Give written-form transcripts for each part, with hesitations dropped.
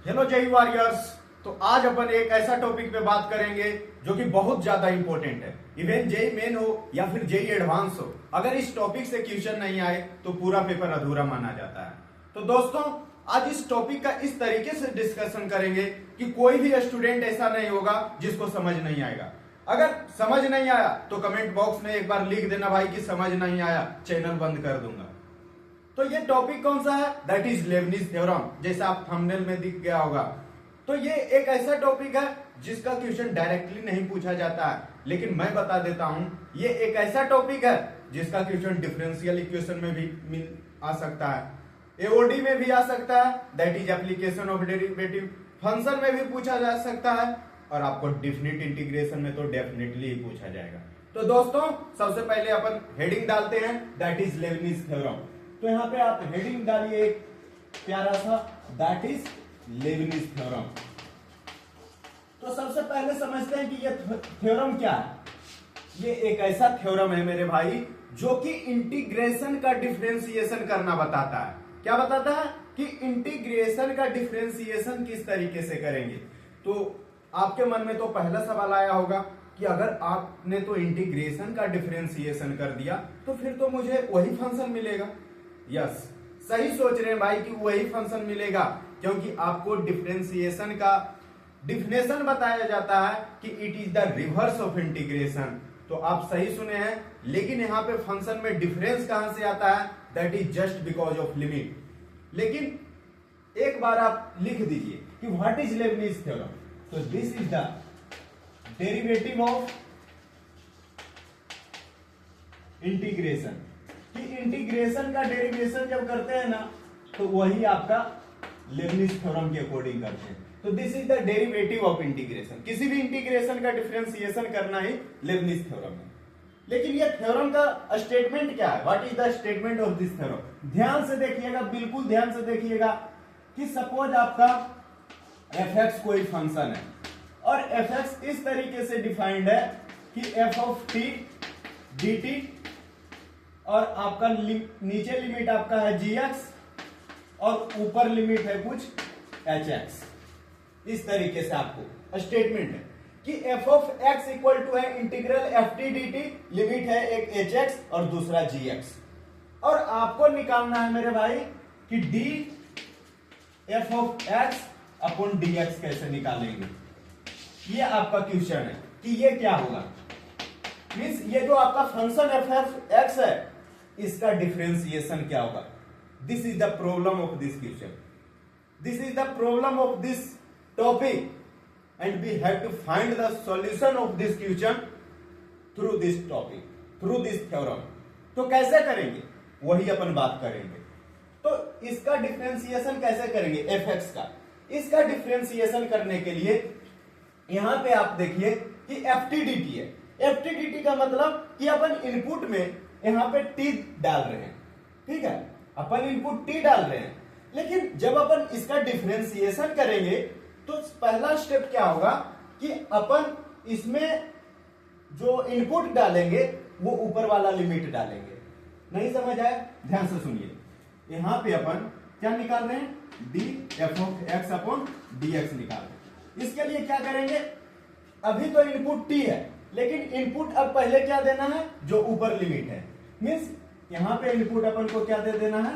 Hello जय warriors. तो आज अपन एक ऐसा टॉपिक पे बात करेंगे जो कि बहुत ज्यादा इंपॉर्टेंट है। इवन जेई मेन हो या फिर जेई एडवांस हो, अगर इस टॉपिक से क्वेश्चन नहीं आए तो पूरा पेपर अधूरा माना जाता है। तो दोस्तों आज इस टॉपिक का इस तरीके से डिस्कशन करेंगे कि कोई भी स्टूडेंट ऐसा नहीं होगा जिसको समझ नहीं आएगा। अगर समझ नहीं आया तो कमेंट बॉक्स में एक बार लिख देना भाई कि समझ नहीं आया, चैनल बंद कर दूंगा। तो ये टॉपिक कौन सा है? दैट इज लेबनिज थ्योरम, जैसा आप थंबनेल में दिख गया होगा। तो ये एक ऐसा टॉपिक है जिसका क्वेश्चन डायरेक्टली नहीं पूछा जाता है, लेकिन मैं बता देता हूं ये एक ऐसा टॉपिक है जिसका क्वेश्चन डिफरेंशियल इक्वेशन में भी आ सकता है, एओडी में भी आ सकता है, that is application of derivative, function में भी पूछा जा सकता है, और आपको डेफिनेट इंटीग्रेशन में तो डेफिनेटली ही पूछा जाएगा। तो दोस्तों सबसे पहले अपन हेडिंग डालते हैं, दैट इज लेबनिज थ्योरम। तो यहाँ पे आप हेडिंग डालिए एक प्यारा सा, दैट इज लेबनिज थ्योरम। तो सबसे पहले समझते हैं कि ये थ्योरम क्या है। ये एक ऐसा थ्योरम है मेरे भाई जो कि इंटीग्रेशन का डिफरेंशिएशन करना बताता है। क्या बताता है? कि इंटीग्रेशन का डिफरेंशिएशन किस तरीके से करेंगे। तो आपके मन में तो पहला सवाल आया होगा कि अगर आपने तो इंटीग्रेशन का डिफरेंशिएशन कर दिया तो फिर तो मुझे वही फंक्शन मिलेगा। यस, सही सोच रहे हैं भाई कि वही फंक्शन मिलेगा, क्योंकि आपको डिफरेंशिएशन का डिफिनेशन बताया जाता है कि it is the reverse of integration. तो आप सही सुने हैं, लेकिन यहाँ पे फंक्शन में डिफरेंस कहां से आता है? That is just because of limit. लेकिन एक बार आप लिख दीजिए कि व्हाट इज लेबनिज थ्योरम। तो this is the derivative of integration. कि इंटीग्रेशन का डेरिवेशन जब करते हैं ना तो वही आपका लेबनिज थ्योरम के अकॉर्डिंग करते हैं। तो this is the derivative of integration. किसी भी इंटीग्रेशन का डिफरेंशिएशन करना ही लेबनिज थ्योरम है। लेकिन ये थ्योरम का स्टेटमेंट क्या है? What is the statement of this theorem? ध्यान से देखिएगा, बिल्कुल ध्यान से देखिएगा कि सपोज आपका f(x) कोई फंक्शन है और f(x) इस तरीके से डिफाइंड है कि f ऑफ t dt और आपका नीचे लिमिट आपका है gx और ऊपर लिमिट है कुछ hx। इस तरीके से आपको स्टेटमेंट है कि f of x equal to है इंटीग्रल ft dt, लिमिट है एक hx और दूसरा gx, और आपको निकालना है मेरे भाई कि d f of x upon dx कैसे निकालेंगे। ये आपका क्वेश्चन है कि ये क्या होगा। मींस ये जो आपका फंक्शन f(x) है इसका डिफरेंशिएशन क्या होगा। This is the problem of this question, this is the problem of this topic, and we have to find the solution of this question through this topic, through this theorem. तो कैसे करेंगे वही अपन बात करेंगे। तो इसका डिफरेंशिएशन कैसे करेंगे f(x) का? इसका डिफरेंशिएशन करने के लिए यहां पे आप देखिए कि ft dt है। ft dt का मतलब कि अपन इनपुट में यहां पे t डाल रहे हैं, ठीक है, अपन इनपुट t डाल रहे हैं। लेकिन जब अपन इसका डिफरेंशिएशन करेंगे तो पहला स्टेप क्या होगा कि अपन इसमें जो इनपुट डालेंगे वो ऊपर वाला लिमिट डालेंगे। नहीं समझ आया? ध्यान से सुनिए। यहां पे अपन क्या निकाल रहे हैं? d f of x upon dx निकाल रहे हैं। इसके लिए क्या करेंगे? अभी तो इनपुट t है, लेकिन इनपुट अब पहले क्या देना है? जो ऊपर लिमिट है। मींस यहां पे इनपुट अपन को क्या दे देना है?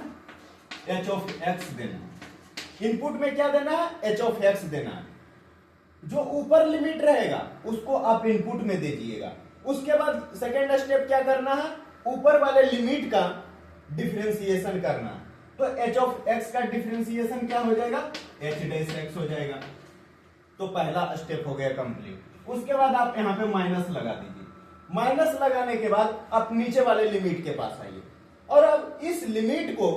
h ऑफ x देना है। इनपुट में क्या देना है? h ऑफ x देना है। जो ऊपर लिमिट रहेगा उसको आप इनपुट में दे दीजिएगा। उसके बाद सेकेंड स्टेप क्या करना है? ऊपर वाले लिमिट का डिफरेंशिएशन करना है। तो h ऑफ x का डिफरेंशिएशन क्या हो जाएगा? h डैश x हो जाएगा। तो पहला स्टेप हो गया कंप्लीट। उसके बाद आप यहाँ पे माइनस लगा दीजिए। माइनस लगाने के बाद आप नीचे वाले लिमिट के पास आइए और अब इस लिमिट को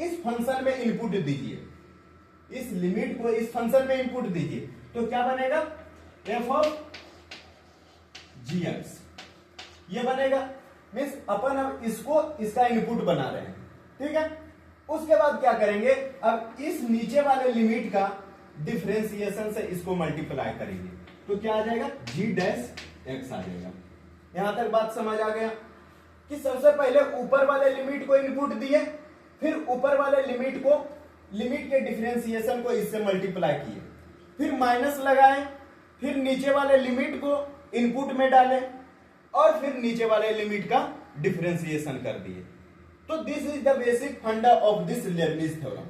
इस फंक्शन में इनपुट दीजिए। इस लिमिट को इस फंक्शन में इनपुट दीजिए तो क्या बनेगा? f ऑफ gx ये बनेगा। मीन्स अपन अब इसको इसका इनपुट बना रहे हैं, ठीक है। उसके बाद क्या करेंगे? अब इस नीचे वाले लिमिट का डिफरेंशिएशन से इसको मल्टीप्लाई करेंगे तो क्या आ जाएगा? g डैश x आ जाएगा। यहां तक बात समझ आ गया कि सबसे पहले ऊपर वाले लिमिट को इनपुट दिए, फिर ऊपर वाले लिमिट को लिमिट के डिफरेंशिएशन को इससे मल्टीप्लाई किए, फिर माइनस लगाए, फिर नीचे वाले लिमिट को इनपुट में डाले और फिर नीचे वाले लिमिट का डिफरेंशिएशन कर दिए। तो दिस इज द बेसिक फंडा ऑफ दिस लेबनिज थ्योरम।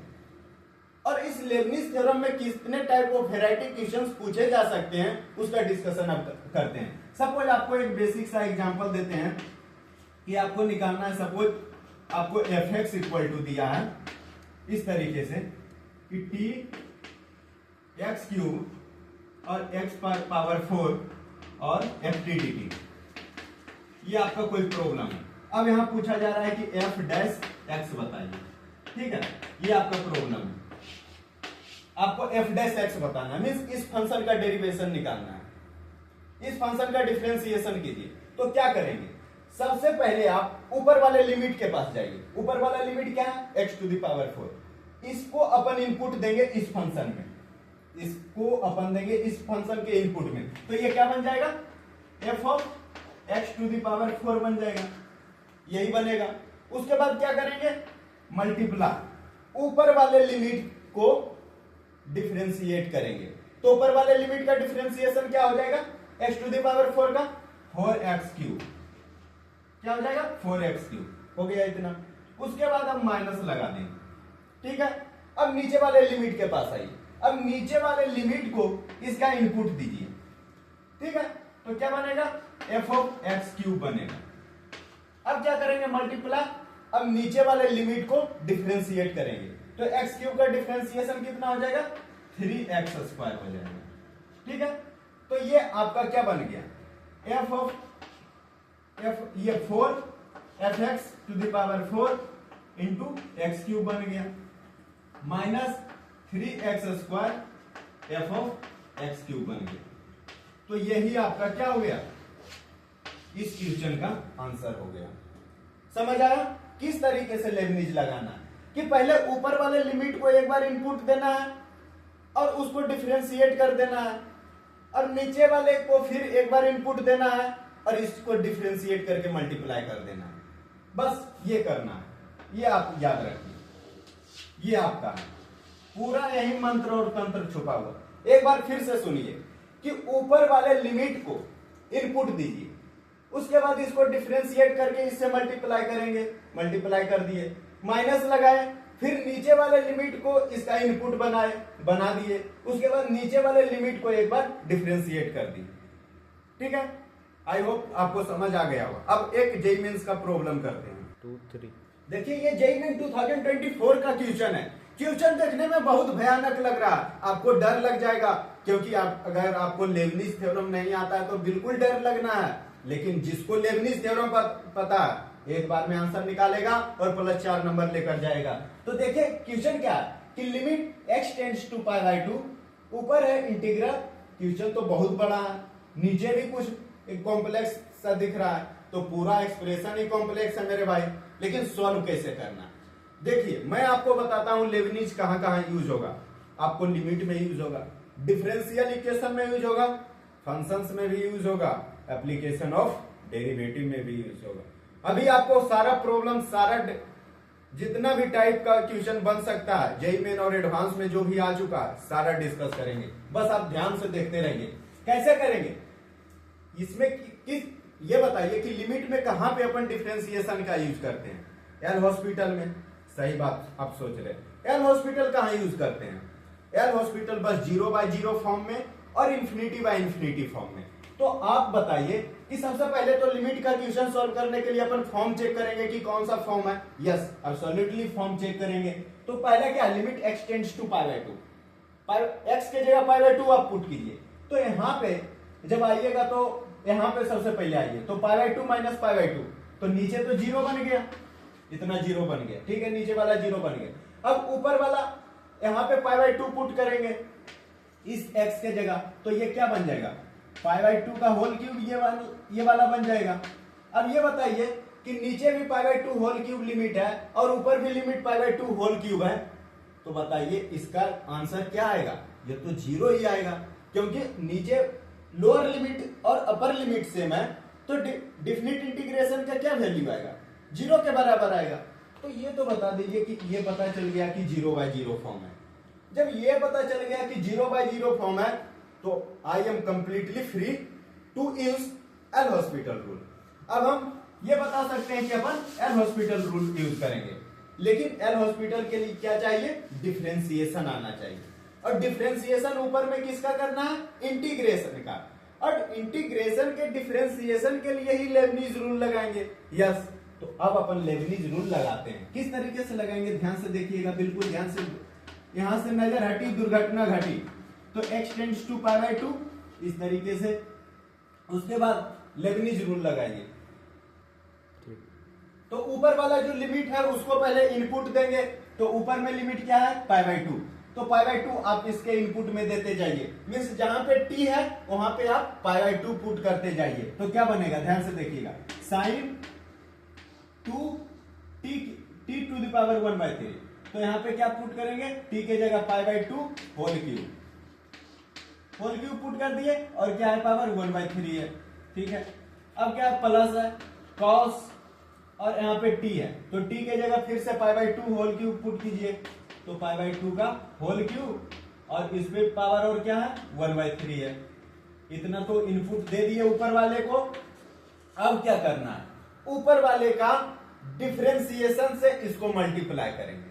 और इस लेबनिज थ्योरम में कितने टाइप ऑफ वैरायटी क्वेश्चंस पूछे जा सकते हैं उसका डिस्कशन अब करते हैं। सपोज आपको एक बेसिक सा एग्जांपल देते हैं कि आपको निकालना है, सपोज आपको fx इक्वल टू दिया है इस तरीके से कि t x क्यूब और x पावर 4 और ft dt, ये आपका कोई प्रॉब्लम है। अब यहां पूछा जा रहा है कि f डैश x बताइए, ठीक है, ये आपका प्रॉब्लम है। आपको f डैश x बताना है, मींस इस फंक्शन का डेरिवेशन निकालना है, इस फंक्शन का डिफरेंशिएशन कीजिए। तो क्या करेंगे, सबसे पहले आप ऊपर वाले लिमिट के पास जाइए। ऊपर वाला लिमिट क्या है, x टू द पावर 4। इसको अपन इनपुट देंगे इस फंक्शन में, इसको अपन देंगे इस फंक्शन के इनपुट में, तो ये क्या बन जाएगा, f of x to the power 4 बन जाएगा, यही बनेगा। उसके बाद क्या करेंगे, मल्टीप्लाई ऊपर वाले लिमिट को डिफरेंशिएट करेंगे। तो ऊपर वाले लिमिट का डिफरेंशिएशन क्या हो जाएगा, x टू द पावर 4 का 4x क्यूब, क्या हो जाएगा 4x क्यूब, हो गया इतना। उसके बाद हम माइनस लगा देंगे, ठीक है। अब नीचे वाले लिमिट के पास आइए, अब नीचे वाले लिमिट को इसका इनपुट दीजिए, ठीक है। तो क्या बनेगा, f ऑफ x क्यूब बनेगा। अब क्या करेंगे, मल्टीप्लाई, अब नीचे वाले लिमिट को डिफरेंशिएट करेंगे, तो x क्यूब का डिफरेंशिएशन कितना हो जाएगा, 3x स्क्वायर हो जाएगा, ठीक है। तो ये आपका क्या बन गया, f ऑफ ये 4 fx to the power 4 into x cube बन गया, minus 3x square f of x cube बन गया। तो यही आपका क्या हो गया, इस क्वेश्चन का आंसर हो गया। समझ आया किस तरीके से लेबनिज लगाना है, कि पहले ऊपर वाले लिमिट को एक बार इनपुट देना है और उसको डिफरेंशिएट कर देना है, और नीचे वाले को फिर एक बार इनपुट देना है और इसको डिफरेंशिएट करके मल्टीप्लाई कर देना है। बस ये करना है, ये आप याद रखिए, ये आपका है पूरा, यही मंत्र और तंत्र छुपा हुआ। एक बार फिर से सुनिए कि ऊपर वाले लिमिट को इनपुट दीजिए, उसके बाद इसको डिफरेंशिएट करके इससे मल्टीप्लाई करेंगे, मल्टीप्लाई कर दिए, माइनस लगाए, फिर नीचे वाले लिमिट को इसका इनपुट बना दिए, उसके बाद नीचे वाले लिमिट को एक बार डिफरेंशिएट कर दिए, ठीक है। आई होप आपको समझ आ गया होगा। अब एक जेईई मेंस का प्रॉब्लम करते हैं 2, 3। देखिए ये जेईई मेंस 2024 का क्वेश्चन है। क्वेश्चन देखने में बहुत भयानक लग रहा है, आपको डर लग जाएगा, क्योंकि अगर आपको लेबनिज थ्योरम नहीं आता है तो बिल्कुल डर लगना है, लेकिन जिसको लेबनिज थ्योरम पता है एक बार में आंसर निकालेगा और +4 नंबर लेकर जाएगा। तो देखिए क्वेश्चन क्या है कि लिमिट x टेंड्स टू π/2, ऊपर है इंटीग्रल, क्वेश्चन तो बहुत बड़ा है, नीचे भी कुछ एक कॉम्प्लेक्स सा दिख रहा है, तो पूरा एक्सप्रेशन ही कॉम्प्लेक्स है मेरे भाई। लेकिन सॉल्व कैसे करना, देखिए मैं आपको बताता हूं लेबनिज कहां कहां यूज होगा। आपको लिमिट में यूज होगा, डिफरेंशियल इक्वेशन में यूज होगा, फंक्शंस में भी यूज होगा, एप्लीकेशन ऑफ डेरिवेटिव में भी यूज होगा। अभी आपको सारा प्रॉब्लम, सारा जितना भी टाइप का क्वेश्चन बन सकता है जेईई मेन और एडवांस में जो भी आ चुका है सारा डिस्कस करेंगे। बस आप ध्यान से देखते रहिए। कैसे करेंगे, इसमें किस ये बताइए कि लिमिट में कहां पे अपन डिफरेंशिएशन का यूज करते हैं, एल हॉस्पिटल में, सही बात आप सोच रहे हैं। एल हॉस्पिटल कहां यूज करते हैं, एल हॉस्पिटल बस 0/0 फॉर्म में और इंफिनिटी फॉर्म में। तो आप बताइए कि सबसे पहले तो लिमिट का क्वेश्चन सॉल्व करने के लिए अपन फॉर्म चेक करेंगे कि कौन सा फॉर्म है। यस, एब्सोल्युटली फॉर्म चेक करेंगे। तो पहले क्या, limit x tends to π/2, x के जगह π/2 आप पुट कीजिए। तो यहाँ पे जब आइएगा तो यहाँ पे सबसे पहले आइए, तो π/2 माइनस π/2, तो नीचे तो 0 बन गया, इतना 0 बन गया, ठीक है, नीचे वाला 0 बन गया। अब ऊपर वाला यहाँ पे π/2 पुट करेंगे इस x के जगह, तो ये क्या बन जाएगा, π/2 का होल क्यूब, ये वाला बन जाएगा। अब ये बताइए कि नीचे भी π/2 होल क्यूब लिमिट है और ऊपर भी लिमिट π/2 होल क्यूब है, तो बताइए इसका आंसर क्या आएगा, ये तो 0 ही आएगा, क्योंकि नीचे लोअर लिमिट और अपर लिमिट सेम है, तो डिफिनिट इंटीग्रेशन का क्या वैल्यू आएगा, 0 के बराबर आएगा। तो ये तो बता दीजिए कि ये पता चल गया कि 0/0 फॉर्म है। जब ये पता चल गया कि 0/0 फॉर्म है तो I am completely free to use L'Hospital rule. अब हम ये बता सकते हैं कि अपन एल हॉस्पिटल रूल यूज करेंगे, लेकिन एल हॉस्पिटल के लिए क्या चाहिए, डिफरेंशिएशन आना चाहिए। और डिफरेंशिएशन ऊपर में किसका करना है, इंटीग्रेशन का। और इंटीग्रेशन के डिफरेंशिएशन के लिए ही लेबनीज रूल लगाएंगे। यस, तो अब अपन लेबनीज रूल लगाते हैं। किस तरीके से लगाएंगे ध्यान से देखिएगा, बिल्कुल ध्यान से। यहां से नजर हटी, दुर्घटना घटी, तो x टेंड्स टू π/2 इस तरीके से। उसके बाद लेबनीज रूल लगाएंगे। तो ऊपर वाला जो लिमिट है उसको पहले इनपुट देंगे। तो ऊपर में लिमिट क्या है, π/2। तो π/2 आप इसके इनपुट में देते जाइए, मीन्स जहां पे t है वहां पे आप π/2 पुट करते जाइए। तो क्या बनेगा, ध्यान से देखिएगा, sign 2t to the power 1/3। तो यहां पे क्या पुट करेंगे, t के जगह π/2 होल क्यूब पुट कर दिए, और क्या है, पावर 1/3 है। ठीक है, अब क्या है, प्लस है कॉस, और यहाँ पे t है, तो t के जगह फिर से π/2 होल क्यूब पुट कीजिए। तो π/2 का होल क्यूब, और इस पे पावर और क्या है, 1/3 है। इतना तो इनपुट दे दिए ऊपर वाले को। अब क्या करना है, ऊपर वाले का डिफरेंशिएशन से इसको मल्टीप्लाई करेंगे।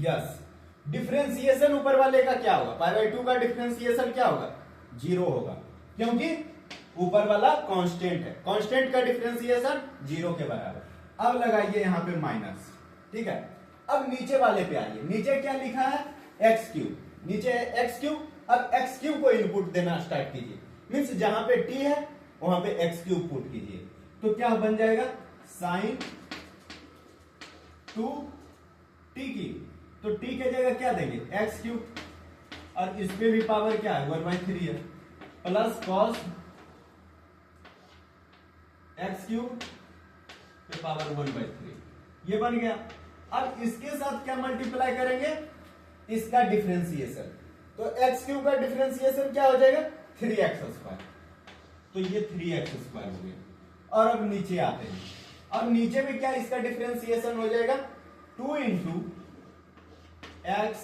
यस, डिफरेंशिएशन ऊपर वाले का क्या होगा, π/2 का डिफरेंशिएशन क्या होगा, 0 होगा, क्योंकि ऊपर वाला कांस्टेंट है। कांस्टेंट का डिफरेंशिएशन 0 के बराबर। अब लगाइए यहां पे माइनस। ठीक है, अब नीचे वाले पे आइए। नीचे क्या लिखा है, x3, नीचे है x3। अब x3 को इनपुट देना स्टार्ट कीजिए, मीन्स जहां पे t है वहां पे x3 पुट कीजिए। तो क्या बन जाएगा, साइन 2t3। तो t के जगह क्या देंगे, x3, और इस पे भी पावर क्या है, 1/3 है, प्लस कॉस x3 पे पावर 1/3। ये बन गया। अब इसके साथ क्या मल्टीप्लाई करेंगे, इसका डिफरेंशिएशन। तो x3 का डिफरेंशिएशन क्या हो जाएगा, 3x²। तो ये 3x² हो गया। और अब नीचे आते हैं। अब नीचे में क्या इसका डिफरेंशिएशन हो जाएगा, 2 × x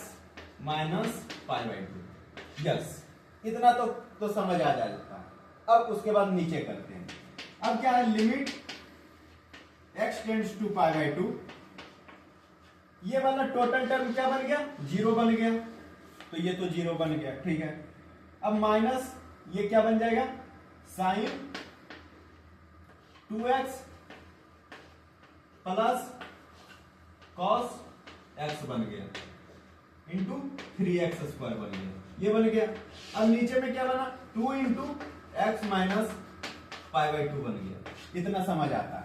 माइनस π/2। यस, इतना तो समझ आ जाता है। अब उसके बाद नीचे करते हैं। अब क्या है, लिमिट x टेंड्स टू π/2। ये वाला टोटल टर्म क्या बन गया, 0 बन गया। तो ये तो 0 बन गया। ठीक है, अब माइनस ये क्या बन जाएगा, sign 2x plus cos x बन गया, इंटू 3x² बन गया। ये बन गया। अब नीचे में क्या बना, 2 × x माइनस π/2 बन गया। इतना समझ आता है।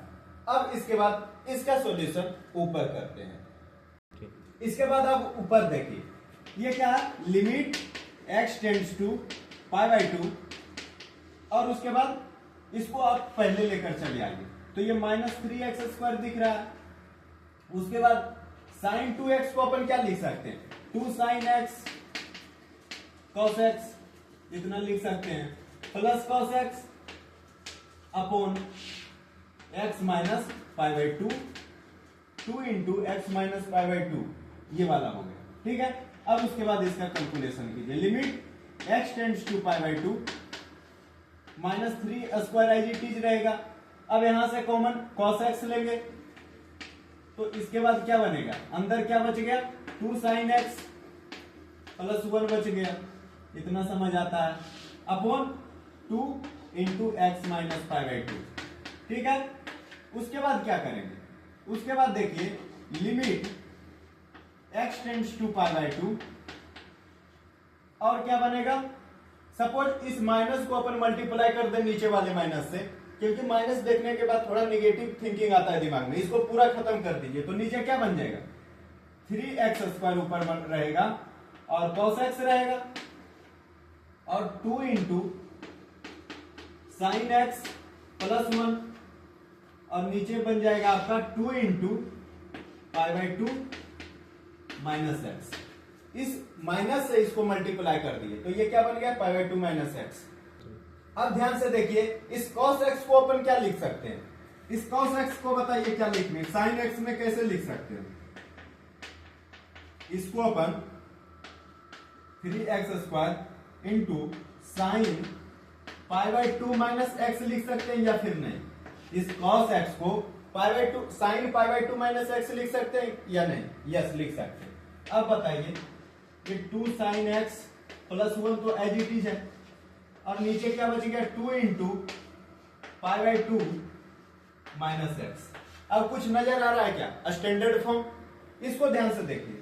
अब इसके बाद इसका सॉल्यूशन ऊपर करते हैं। इसके बाद आप ऊपर देखिए, ये क्या है, लिमिट x टेंड्स टू π/2, और उसके बाद इसको आप पहले लेकर चले आइए। तो ये -3x² दिख रहा है। उसके बाद साइन 2x को अपन क्या लिख सकते हैं, 2 sin x cos x, इतना लिख सकते हैं, plus cos x upon x minus π/2, 2 × x minus π/2, ये वाला हो गया। ठीक है, अब उसके बाद इसका कैलकुलेशन कीजिए। लिमिट x टेंड्स टू π/2, -3² रहेगा। अब यहां से कॉमन cos x लेंगे, तो इसके बाद क्या बनेगा, अंदर क्या बच गया, 2 sin x प्लस 1 बच गया। इतना समझ आता है, अपॉन 2 × x माइनस π/2। ठीक है, उसके बाद क्या करेंगे, उसके बाद देखिए, लिमिट x टेंड्स टू π/2, और क्या बनेगा, सपोज इस माइनस को अपन मल्टीप्लाई कर दे नीचे वाले माइनस से, क्योंकि माइनस देखने के बाद थोड़ा निगेटिव थिंकिंग आता है दिमाग में। इसको पूरा खत्म कर दीजिए। तो नीचे क्या बन जाएगा, 3x² ऊपर रहेगा, और cos x रहेगा, और 2 × sin x प्लस 1, और नीचे बन जाएगा आपका 2 × π/2 माइनस x। इस माइनस से इसको मल्टीप्लाई कर दिए, तो ये क्या बन गया, π/2 माइनस x। अब ध्यान से देखिए, इस cos x को अपन क्या लिख सकते हैं, इस cos x को बताइए क्या लिखने, sin x में कैसे लिख सकते हो? इसको अपन 3x² into sine π/2 minus x लिख सकते हैं या फिर नहीं? इस cos x को π/2 साइन π/2 माइनस x लिख सकते हैं या नहीं? यस लिख सकते हैं। अब बताइए कि 2 sin x प्लस 1 तो एज इट इज है, और नीचे क्या बच गया 2 इंटू π/2 माइनस एक्स। अब कुछ नजर आ रहा है क्या? स्टैंडर्ड फॉर्म, इसको ध्यान से देखिए,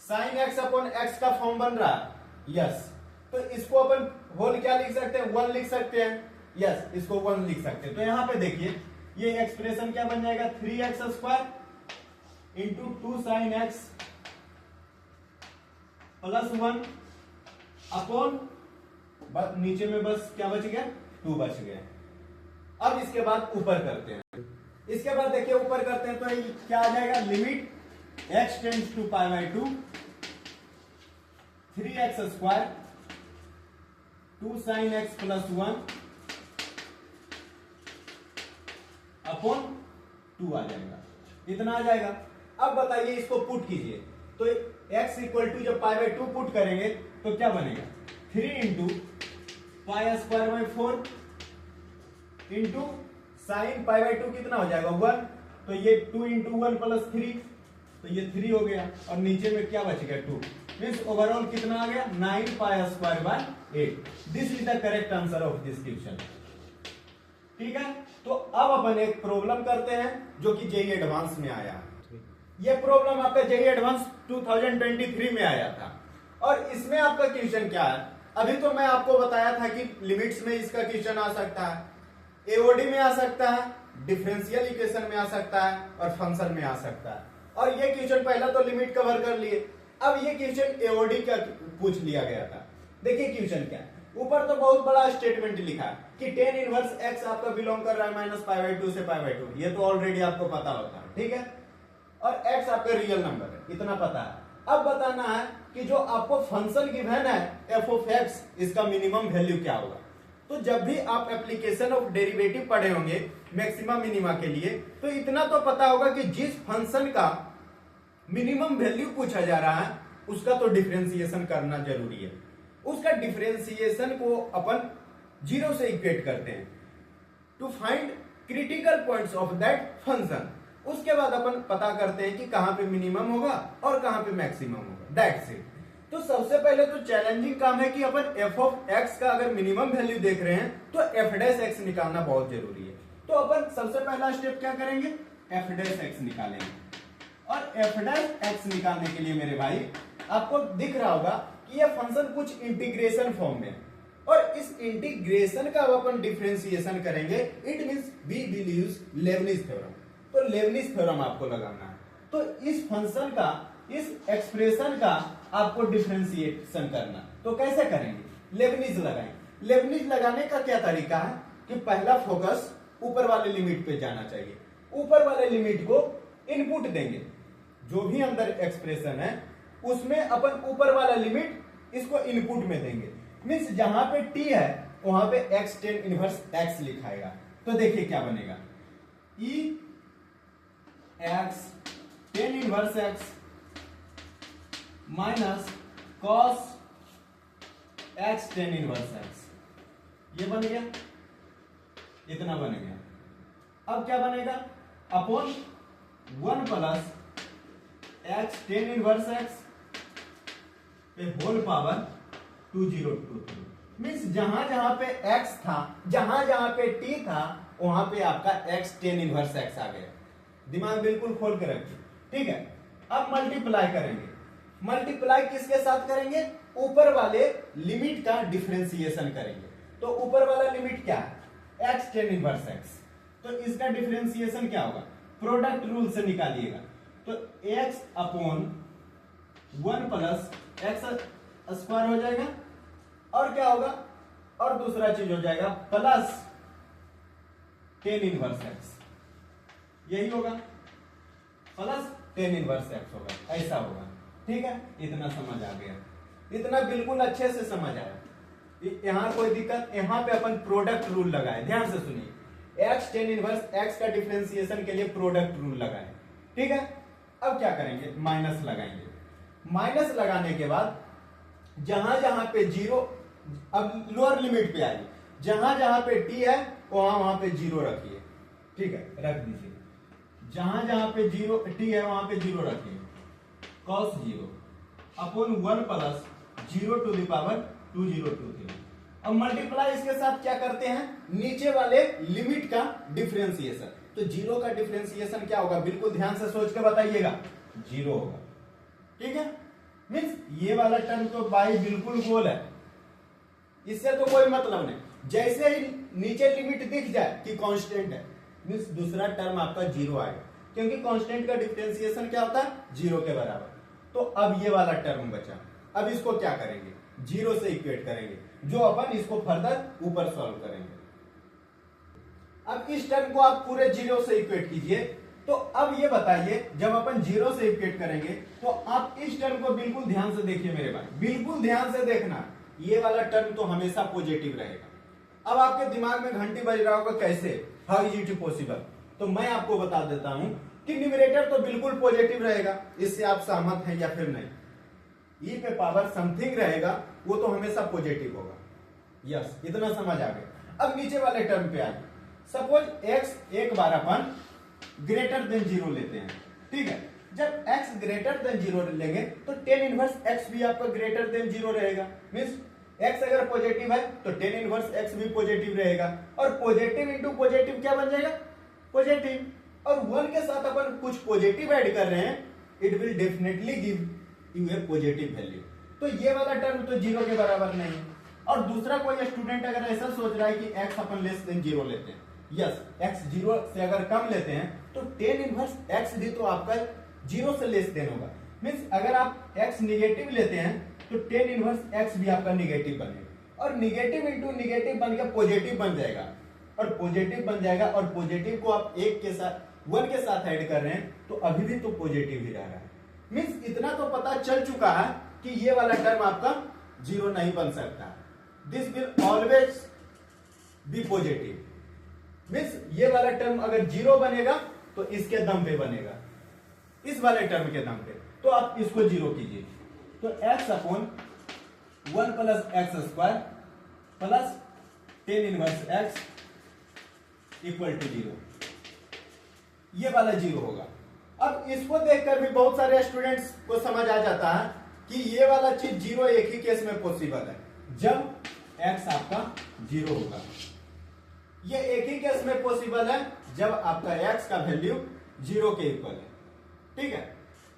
साइन एक्स अपॉन एक्स का फॉर्म बन रहा है, यस। तो इसको अपन होल क्या लिख सकते हैं? 1 लिख सकते हैं, यस, इसको 1 लिख सकते हैं। तो यहां पे देखिए ये एक्सप्रेशन क्या बन जाएगा, 3x² into 2 sine x plus 1 upon, नीचे में बस क्या बच गया, 2 बच गया। अब इसके बाद ऊपर करते हैं, इसके बाद देखिए ऊपर करते हैं तो ये क्या आ जाएगा, limit x tends to π/2 3x² 2 sin x plus 1 upon 2 आ जाएगा, इतना आ जाएगा। अब बताइए इसको पुट कीजिए, तो x इक्वल टू जब π/2 पुट करेंगे तो क्या बनेगा, 3 इंटू π² 4 इंटू साइन π/2 कितना हो जाएगा 1, तो ये 2 इंटू 1 प्लस 3, तो ये 3 हो गया, और नीचे में क्या बच गया 2, मीन्स ओवरऑल कितना आ गया 9π²/8। This is the correct answer of this question. ठीक है, तो अब अपन एक प्रॉब्लम करते हैं जो कि जेईई एडवांस में आया। ये प्रॉब्लम आपका जेईई एडवांस 2023 में आया था, और इसमें आपका क्वेश्चन क्या है, अभी तो मैं आपको बताया था कि लिमिट्स में इसका क्वेश्चन आ सकता है, एओडी में आ सकता है, डिफरेंशियल इक्वेशन में आ सकता है, और फंक्शन में आ सकता है। और ये क्वेश्चन पहला तो लिमिट कवर कर लिए, अब ये क्वेश्चन एओडी का पूछ लिया गया था। देखिए क्वेश्चन क्या है, ऊपर तो बहुत बड़ा स्टेटमेंट लिखा है कि tan इनवर्स x आपका बिलोंग कर रहा है -π/2 से π/2, ये तो ऑलरेडी आपको पता होता है, ठीक है, और x आपका रियल नंबर है, इतना पता है। अब बताना है कि जो आपको फंक्शन गिवन है f ऑफ x, इसका मिनिमम वैल्यू क्या होगा। तो जब भी आप एप्लीकेशन ऑफ डेरिवेटिव पढ़े होंगे मैक्सिमा मिनिमा के लिए, तो इतना तो पता होगा कि जिस फंक्शन का मिनिमम वैल्यू पूछा जा रहा है उसका तो डिफरेंशिएशन करना जरूरी है। उसका डिफरेंशिएशन को अपन 0 से इक्वेट करते हैं to find critical points of that function. उसके बाद अपन पता करते हैं कि कहां पे मिनिमम होगा और कहां पे मैक्सिमम होगा, दैट्स इट। तो सबसे पहले तो चैलेंजिंग काम है कि अपन f ऑफ x का अगर मिनिमम वैल्यू देख रहे हैं तो f' निकालना बहुत जरूरी है। तो अपन सबसे पहला स्टेप क्या करेंगे, f' निकालेंगे, और f' निकालने के लिए मेरे भाई आपको दिख रहा होगा कि यह फंक्शन कुछ इंटीग्रेशन फॉर्म में, और इस इंटीग्रेशन का अपन डिफरेंशिएशन करेंगे, it means we will use Leibniz theorem. तो लेबनिज थ्योरम आपको लगाना है, तो इस फंक्शन का, इस एक्सप्रेशन का आपको डिफरेंशिएशन करना, तो कैसे करेंगे, लेबनिज लगाएंगे। लेबनिज लगाने का क्या तरीका है कि पहला फोकस ऊपर वाले लिमिट पे जाना चाहिए, ऊपर वाले लिमिट को इनपुट देंगे, जो भी अंदर एक्सप्रेशन है उसमें अपन ऊपर वाला लिमिट इसको इनपुट में देंगे, मींस जहां पे t है वहां पे x tan इनवर्स x लिखाएगा। तो देखिए क्या बनेगा, e x tan inverse x minus cos x tan inverse x, ये बन गया, इतना बन गया। अब क्या बनेगा, upon 1 plus x tan inverse x पे होल पावर 2023, मीन्स जहां जहां पे x था, जहां जहां पे t था, वहां पे आपका x tan इनवर्स x आ गया। दिमाग बिल्कुल खोल के रखिए, ठीक है। अब मल्टीप्लाई करेंगे, मल्टीप्लाई किसके साथ करेंगे, ऊपर वाले लिमिट का डिफरेंशिएशन करेंगे। तो ऊपर वाला लिमिट क्या है, x tan इनवर्स x, तो इसका डिफरेंशिएशन क्या होगा, प्रोडक्ट रूल से निकालिएगा। तो x upon 1 plus x square हो जाएगा, और क्या होगा, और दूसरा चीज हो जाएगा प्लस tan इनवर्स x, यही होगा, प्लस tan इनवर्स x होगा, ऐसा होगा, ठीक है। इतना समझ आ गया, इतना बिल्कुल अच्छे से समझ आया, यहां कोई दिक्कत, यहां पे अपन प्रोडक्ट रूल लगाए, ध्यान से सुनिए। x tan इनवर्स x का डिफरेंशिएशन के लिए प्रोडक्ट रूल लगाए, ठीक है। अब क्या करेंगे, माइनस लगाएंगे। माइनस लगाने के बाद जहां जहां पे जीरो, अब लोअर लिमिट पे आइए, जहां जहां पे t है वहां वहां पे जीरो रखिए, ठीक है, रख दीजिए। जहां जहां पे जीरो t है वहां पे जीरो रखिए। cos 0 upon 1 plus 0 to the power 2023। अब मल्टीप्लाई इसके साथ क्या करते हैं, नीचे वाले लिमिट का डिफरेंशिएशन। तो जीरो का डिफरेंशिएशन क्या होगा, बिल्कुल ध्यान से सोच के बताइएगा, जीरो होगा, ठीक है। मीन्स ये वाला टर्म तो बाई बिल्कुल गोल है, इससे तो कोई मतलब नहीं। जैसे ही नीचे लिमिट दिख जाए कि कांस्टेंट है, मीन्स दूसरा टर्म आपका जीरो आएगा, क्योंकि कांस्टेंट का डिफरेंशिएशन क्या होता है, जीरो के बराबर। तो अब ये वाला टर्म बचा, अब इसको क्या करेंगे, जीरो से इक्वेट करेंगे, जो अपन इसको फर्दर ऊपर सॉल्व करेंगे। अब इस टर्म को आप पूरे जीरो से इक्वेट कीजिए। तो अब ये बताइए, जब अपन जीरो से इक्वेट करेंगे तो आप इस टर्म को बिल्कुल ध्यान से देखिए मेरे भाई, बिल्कुल ध्यान से देखना, ये वाला टर्म तो हमेशा पॉजिटिव रहेगा। अब आपके दिमाग में घंटी बज रहा होगा, कैसे, हाउ इज इट पॉसिबल? तो मैं आपको बता देता हूं कि न्यूमरेटर तो बिल्कुल पॉजिटिव रहेगा, इससे आप सहमत हैं या फिर नहीं? ई पे पावर समथिंग रहेगा, वो तो हमेशा पॉजिटिव होगा। यस, इतना समझ आ गया। अब नीचे वाले टर्म पे आइए। सपोज x एक बार अपन ग्रेटर देन जीरो लेते हैं, ठीक है। जब x ग्रेटर देन जीरो लेंगे तो tan इनवर्स x भी आपका ग्रेटर देन जीरो रहेगा। मींस x अगर पॉजिटिव है तो tan इनवर्स x भी पॉजिटिव रहेगा, और पॉजिटिव इंटू पॉजिटिव क्या बन जाएगा, पॉजिटिव। और 1 के साथ अपन कुछ पॉजिटिव ऐड कर रहे हैं, it will definitely give U A positive value. तो ये वाला टर्म तो जीरो के बराबर नहीं है। और दूसरा कोई स्टूडेंट अगर ऐसा सोच रहा है कि x अपन लेस देन जीरो लेते हैं, यस, x जीरो से अगर कम लेते हैं तो tan इनवर्स x भी तो आपका जीरो से लेस देन होगा। मींस अगर आप x निगेटिव लेते हैं तो tan इनवर्स x भी आपका निगेटिव बनेगा, और निगेटिव इंटू निगेटिव बन के पॉजिटिव बन जाएगा, और पॉजिटिव बन जाएगा, और पॉजिटिव को आप एक के साथ 1 के साथ ऐड कर रहे हैं तो अभी भी तो पॉजिटिव ही रह रहा है। मींस इतना तो पता चल चुका है कि ये वाला टर्म आपका जीरो नहीं बन सकता, this will always be positive. Means ये वाला टर्म अगर जीरो बनेगा तो इसके दम पे बनेगा, इस वाले टर्म के दम पे, तो आप इसको जीरो कीजिए। तो x upon 1 plus x square plus tan inverse x equal to zero, ये वाला जीरो होगा। अब इसको देखकर भी बहुत सारे स्टूडेंट्स को समझ आ जाता है कि ये वाला चीज जीरो एक ही केस में पॉसिबल है, जब x आपका जीरो होगा। ये एक ही केस में पॉसिबल है जब आपका x का वैल्यू जीरो के इक्वल है, ठीक है।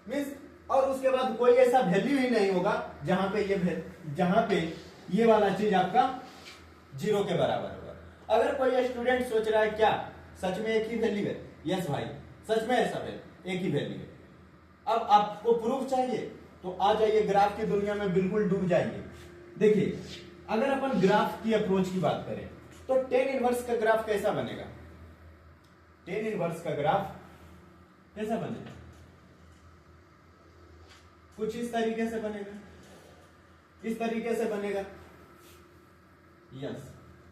मींस और उसके बाद कोई ऐसा वैल्यू ही नहीं होगा जहां पे ये वाला चीज आपका जीरो के बराबर होगा। अगर कोई स्टूडेंट सोच रहा है क्या सच में एक ही वैल्यू है, यस भाई, सच में ऐसा है, एक ही वैल्यू है। अब आपको प्रूफ चाहिए तो आ जाइए ग्राफ की दुनिया में, बिल्कुल डूब जाइए। देखिए, अगर अपन ग्राफ की अप्रोच की बात करें तो tan इनवर्स का ग्राफ कैसा बनेगा, tan इनवर्स का ग्राफ कैसा बनेगा, कुछ इस तरीके से बनेगा, इस तरीके से बनेगा, यस।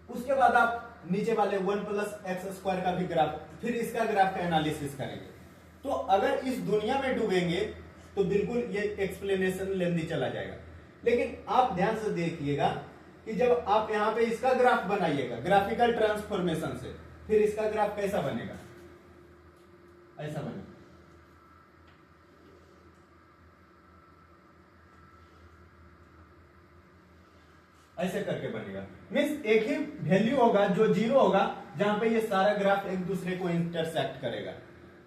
उसके बाद आप नीचे वाले 1 प्लस एक्स स्क्वायर का भी ग्राफ, फिर इसका ग्राफ का एनालिसिस करेंगे। तो अगर इस दुनिया में डूबेंगे तो बिल्कुल ये एक्सप्लेनेशन लेंदी चला जाएगा। लेकिन आप ध्यान से देखिएगा कि जब आप यहां पे इसका ग्राफ बनाइएगा ग्राफिकल ट्रांसफॉर्मेशन से, फिर इसका ग्राफ कैसा बनेगा, ऐसा बनेगा, ऐसे करके बनेगा। मींस एक ही वैल्यू होगा जो जीरो होगा, जहां पे ये सारा ग्राफ एक दूसरे को इंटरसेक्ट करेगा।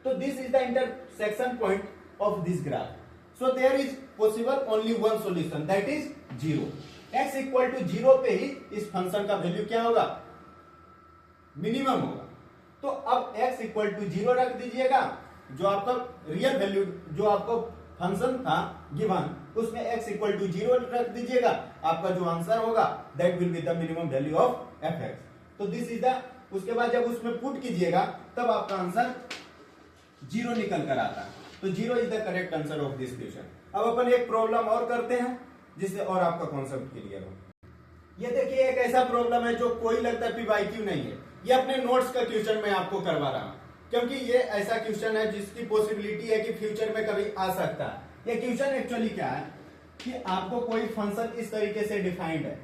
तो this is the intersection point of this graph. So there is possible only one solution, that is zero. x equal to zero पे ही इस फंक्शन का वैल्यू क्या होगा, मिनिमम होगा। तो अब x इक्वल टू जीरो रख दीजिएगा, जो आपका रियल वैल्यू जो आपको फंक्शन था गिवन, उसमें x इक्वल टू जीरो रख दीजिएगा, आपका जो आंसर होगा that will be the minimum value of fx। तो दिस इज द, उसके बाद जब उसमें पुट कीजिएगा तब आपका आंसर जीरो निकल कर आता है। तो zero is the correct answer of this question. अब अपन एक प्रॉब्लम और करते हैं जिससे और आपका कॉन्सेप्ट क्लियर हो। ये देखिए, एक ऐसा प्रॉब्लम है जो कोई लगता है PYQ नहीं है, ये अपने नोट्स का क्वेश्चन मैं आपको करवा रहा हूं, क्योंकि ये ऐसा क्वेश्चन है जिसकी पॉसिबिलिटी है कि फ्यूचर में कभी आ सकता है। ये क्वेश्चन एक्चुअली क्या है कि आपको कोई फंक्शन इस तरीके से डिफाइंड है,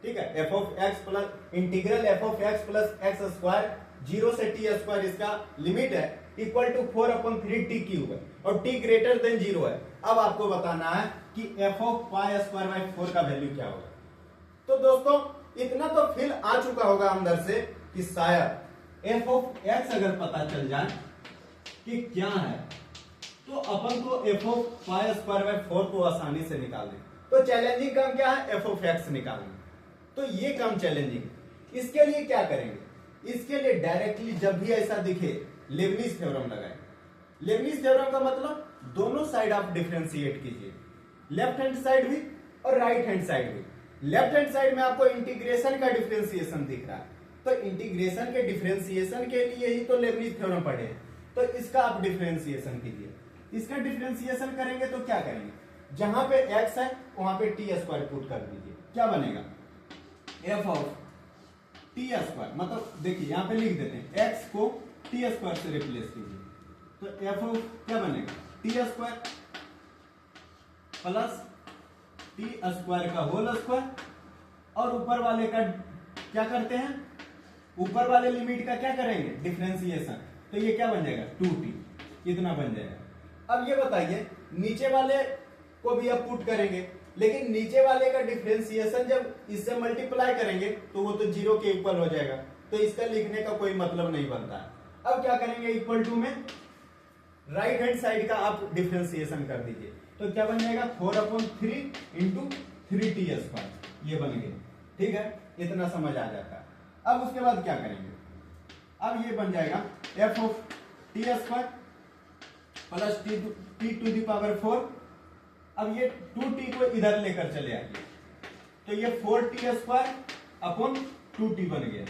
ठीक है, F of x plus integral F of x plus x square 0 से टी स्क्वायर, इसका लिमिट है इक्वल टू 4/3 टी क्यूब है और टी ग्रेटर देन 0 है। अब आपको बताना है कि F of pi square by 4 का वैल्यू क्या होगा। तो दोस्तों इतना तो फील आ चुका होगा अंदर से कि शायद एफ ऑफ एक्स अगर पता चल जाए कि क्या है तो अपन को F of pi square by 4 को आसानी से निकाल दें। तो चैलेंजिंग काम क्या है, एफ ऑफ एक्स निकालना। तो ये काम चैलेंजिंग। इसके लिए क्या करेंगे, इसके लिए डायरेक्टली जब भी ऐसा दिखे लेबनिज थ्योरम लगाएं। लेबनिज थ्योरम का मतलब दोनों साइड आप डिफरेंशिएट कीजिए, लेफ्ट हैंड साइड भी और राइट हैंड साइड भी। लेफ्ट हैंड साइड में आपको इंटीग्रेशन का डिफरेंशिएशन दिख रहा है, तो इंटीग्रेशन के डिफरेंशिएशन के लिए ही तो लेबनिज थ्योरम पढ़े हैं। तो इसका आप डिफरेंशिएशन कीजिए। इसका डिफरेंशिएशन करेंगे तो क्या करेंगे, जहां पे x है वहां पे टी स्क्वायर पुट कर दीजिए। क्या बनेगा, एफ ऑफ टी स्क्वायर, मतलब देखिए यहां पे लिख देते हैं x को टी स्क्वायर से रिप्लेस कीजिए, तो एफ ऑफ क्या बनेगा, T square plus T square का होल स्क्वायर, और ऊपर वाले का क्या करते हैं, ऊपर वाले लिमिट का क्या करेंगे, डिफरेंशिएशन। तो ये क्या बन जाएगा, 2t, इतना बन जाएगा। अब ये बताइए नीचे वाले को भी अब पुट करेंगे, लेकिन नीचे वाले का डिफरेंशिएशन जब इससे मल्टीप्लाई करेंगे तो वो तो 0 के इक्वल हो जाएगा, तो इसका लिखने का कोई मतलब नहीं बनता है। अब क्या करेंगे, इक्वल टू में राइट हैंड साइड का आप डिफरेंशिएशन कर दीजिए, तो क्या बन जाएगा 4/3 इंटू 3t स्क्वायर, ये बन गया। ठीक है, इतना समझ आ जाता है। अब उसके बाद क्या करेंगे, अब ये बन जाएगा F of T square plus T to the power 4। अब ये 2t को इधर लेकर चले आइए, तो ये 4t स्क्वायर अपॉन 2t बन गया।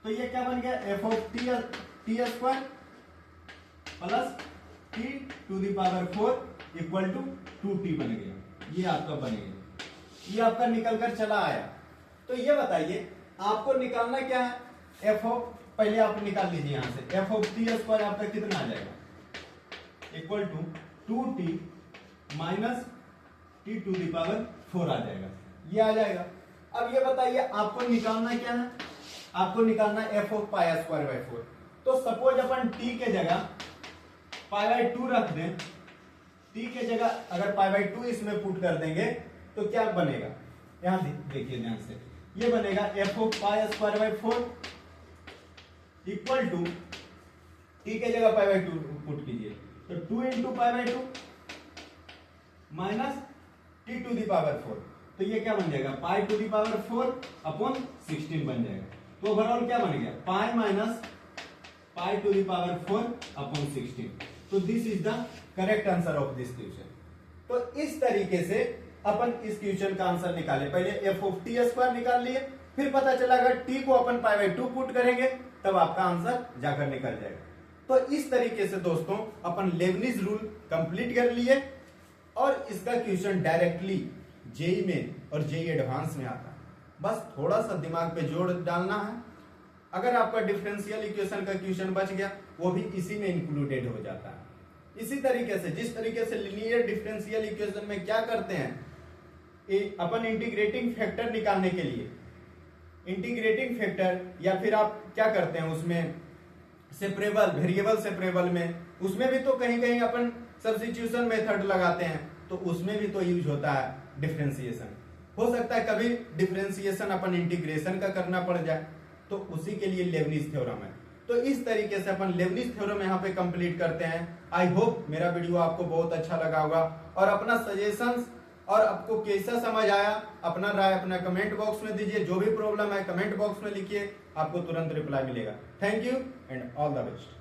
तो ये क्या बन गया, F of T square plus T to the power 4 equal to 2t बन गया। ये आपका बन गया, ये आपका निकल कर चला आया। तो ये बताइए आपको निकालना क्या है, एफ ऑफ, पहले आप निकाल लीजिए यहां से, एफ ऑफ टी स्क्वायर आपका कितना आ जाएगा, equal to 2t minus T to the power 4 आ जाएगा, ये आ जाएगा। अब ये बताइए आपको निकालना क्या है, आपको निकालना F of pi square by 4। तो सपोज अपन t के जगह पाई बाई 2 रख दें, t के जगह अगर पाई बाई 2 इसमें पुट कर देंगे तो क्या बनेगा, यहां देखिए ध्यान से, ये बनेगा F of pi square by 4 equal to t के जगह पाई बाई 2 पुट कीजिए, तो 2 into pi by 2 minus T to the power 4, तो ये क्या बन जाएगा, pi to the power 4 upon 16 बन जाएगा। तो ओवरऑल क्या बन गया, pi minus pi to the power 4 upon 16। तो this is the correct answer of this question. तो इस तरीके से अपन इस क्वेश्चन का आंसर निकाले, पहले एफ ऑफ टी स्क्वायर निकाल लिए, फिर पता चला अगर t को अपन पाई बाई 2 पुट करेंगे तब आपका आंसर जाकर निकल जाएगा। तो इस तरीके से दोस्तों अपन लेबनिज रूल कंप्लीट कर लिए, और इसका क्वेश्चन डायरेक्टली जेई में और जेई एडवांस में आता है, बस थोड़ा सा दिमाग पे जोर डालना है। अगर आपका डिफरेंशियल इक्वेशन का क्वेश्चन बच गया वो भी इसी में इंक्लूडेड हो जाता है। इसी तरीके से जिस तरीके से लीनियर डिफरेंशियल इक्वेशन में क्या करते हैं, अपन इंटीग्रेटिंग फैक्टर निकालने के लिए इंटीग्रेटिंग फैक्टर, या फिर आप क्या करते हैं उसमें सेपरेबल, वेरिएबल सेपरेबल में, उसमें भी तो कहीं कहीं अपन सब्स्टिट्यूशन मेथड लगाते हैं, तो उसमें भी तो यूज होता है डिफरेंशिएशन। हो सकता है कभी डिफरेंशिएशन अपन इंटीग्रेशन का करना पड़ जाए, तो उसी के लिए लेबनिज थ्योरम है। तो इस तरीके से अपन लेबनिज थ्योरम यहाँ पे कंप्लीट करते हैं। आई होप मेरा वीडियो आपको बहुत अच्छा लगा होगा, और अपना सजेशंस और आपको कैसा समझ आया अपना राय अपना कमेंट बॉक्स में दीजिए। जो भी प्रॉब्लम है कमेंट बॉक्स में लिखिए, आपको तुरंत रिप्लाई मिलेगा। Thank you and all the best.